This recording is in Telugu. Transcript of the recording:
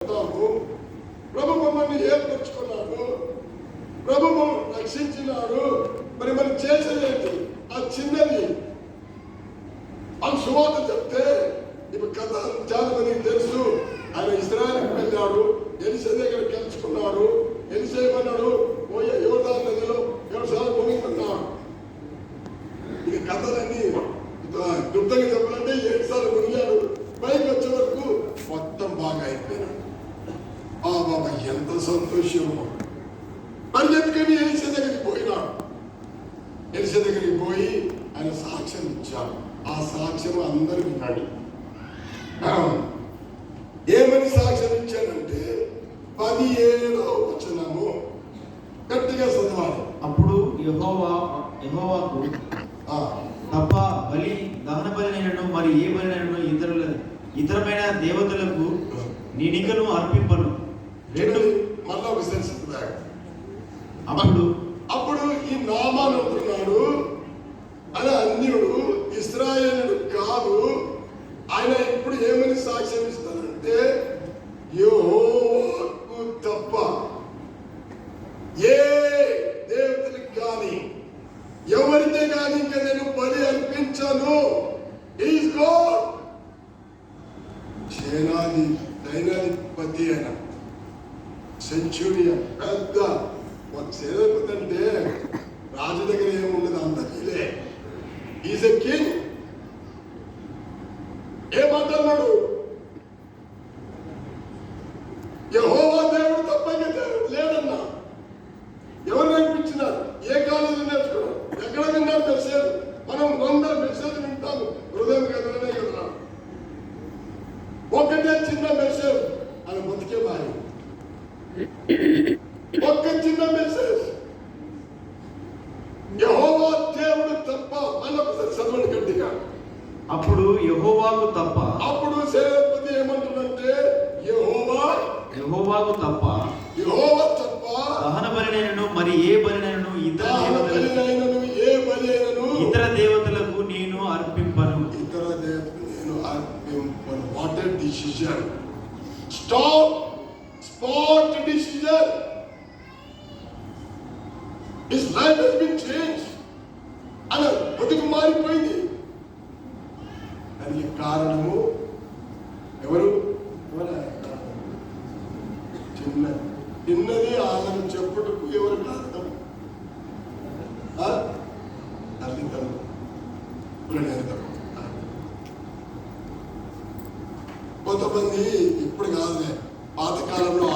ప్రభు మమ్మల్ని ఏర్పరచుకున్నాడు, ప్రభు మమ్మల్ని రక్షించినాడు. మరి మనం చేసేది ఆ చిన్నది ఆ సువార్త చెప్తే ఇప్పుడు కథ చాలా మందికి తెలుసు. ఆయన ఇజ్రాయెల్కి వెళ్ళాడు, ఎలిసే దగ్గర కలుసుకున్నాడు. ఎలిసే ఏమన్నాడు, పోయే యోర్దాను నదిలో 7 సార్లు మునిగిపోన్నాడు. ఇక కథలన్నీ దుర్దంగా చెప్పాలంటే 7 సార్లు మునిగాడు. పైకి వచ్చే వరకు మొత్తం బాగా అయిపోయినాడు. ఆ బాబా ఎంత సంతోషమో. మరి ఎందుకని ఎలిసే దగ్గరికి పోయినాడు. ఎలిసే దగ్గరికి పోయి ఆయన సాక్ష్యం ఇచ్చాడు. ఆ సాక్ష్యం అందరూ విన్నాడు. ఏమని సాక్ష్యం ఇచ్చాడంటే 17వ వచనము గట్టిగా చదవాలి. అప్పుడు యెహోవాకు తప్ప బలి దహన బలినైనను మరి ఏ బలినైనను ఇతరమైన దేవతలకు నేనికను అర్పింపను. మళ్ళా ఒకసారి అప్పుడు ఈ నామాను అంటున్నాడు. అని అన్యుడు, ఇశ్రాయేలుడు కాదు. ఆయన ఇప్పుడు ఏమని సాక్ష్యం ఇస్తారంటే యెహోవాకు తప్ప ఏ దేవతలకు కానీ ఎవరితే కానీ ఇంకా నేను బలి అర్పించాను. Is God. సేనాధిపతి అయిన సెంచురియన్ పెద్ద సేనాధిపతి అంటే రాజు దగ్గర ఏముండదు, అంత ఫీలే. Is a king. ఏమంటున్నాడు? యెహోవా దేవుడు తప్ప దేవుడు లేడన్నా. ఎవరు నేర్పించినారు? ఏ కాలేజీ నేర్చుకున్నాం? ఎక్కడ విన్నాం మెసేజ్? మనం 100 మెసేజ్ వింటాము, హృదయం కదలనే కదా. ఒకటే చిన్న మెసేజ్, అది బతికే బాయి. ఒక్క చిన్న మెసేజ్, యెహోవా దేవుడు తప్ప. మళ్ళొకసారి చదవండి గట్టిగా. అప్పుడు యెహోవాకు తప్ప. అప్పుడు సేనాధిపతి ఏమంటున్నంటే యెహోవాకు తప్ప దహన బలినైనను మరి ఏ బలినైనను ఇతర దేవతలకు నేను అర్పింపను. What a decision. Spot decision. His life has been changed. అలా బతుకు మారిపోయింది. దానికి కారణము ఎవరు? చిన్నది ఆదరణ చెప్పుటకు ఎవరు కారణం? తల్లిదండ్రులు. కొంతమంది ఇప్పుడు కాదులే, పాతకాలంలో